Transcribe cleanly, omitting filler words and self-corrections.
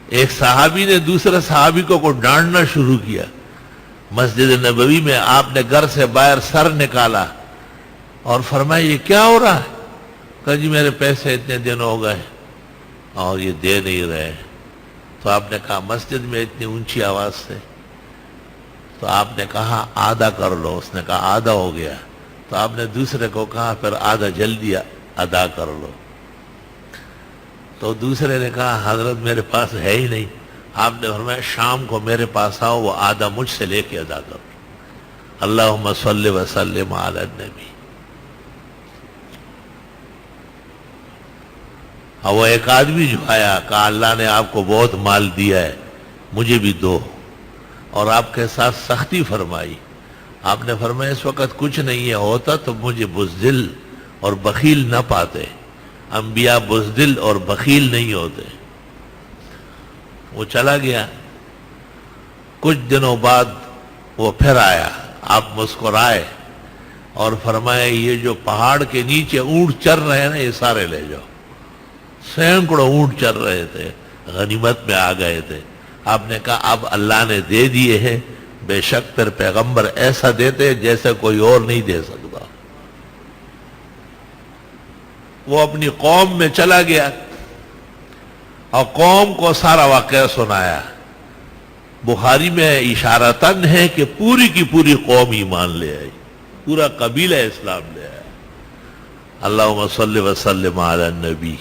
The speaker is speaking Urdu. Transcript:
ایک صحابی نے دوسرے صحابی کو ڈانٹنا شروع کیا مسجد نبوی میں. آپ نے گھر سے باہر سر نکالا اور فرمایا یہ کیا ہو رہا ہے؟ کہا جی میرے پیسے اتنے دن ہو گئے اور یہ دے نہیں رہے. تو آپ نے کہا مسجد میں اتنی اونچی آواز سے. تو آپ نے کہا آدھا کر لو. اس نے کہا آدھا ہو گیا. تو آپ نے دوسرے کو کہا پھر آدھا جلدی ادا کر لو. تو دوسرے نے کہا حضرت میرے پاس ہے ہی نہیں. آپ نے فرمایا شام کو میرے پاس آؤ, وہ آدھا مجھ سے لے کے ادا کرو. اللہم صلی وسلم علی النبی. اور وہ ایک آدمی جو آیا کہا اللہ نے آپ کو بہت مال دیا ہے, مجھے بھی دو. اور آپ کے ساتھ سختی فرمائی. آپ نے فرمایا اس وقت کچھ نہیں ہے, ہوتا تو مجھے بزدل اور بخیل نہ پاتے. انبیاء بزدل اور بخیل نہیں ہوتے. وہ چلا گیا. کچھ دنوں بعد وہ پھر آیا. آپ مسکرائے اور فرمایا یہ جو پہاڑ کے نیچے اونٹ چر رہے ہیں نا یہ سارے لے جاؤ. سینکڑوں اونٹ چر رہے تھے, غنیمت میں آ گئے تھے. آپ نے کہا اب اللہ نے دے دیے ہیں, بے شک پھر پیغمبر ایسا دیتے جیسے کوئی اور نہیں دے سکتا. وہ اپنی قوم میں چلا گیا اور قوم کو سارا واقعہ سنایا. بخاری میں اشارتاً ہے کہ پوری کی پوری قوم ایمان لے آئی, پورا قبیلہ اسلام لے آیا. اللہم صلی وسلم علی النبی.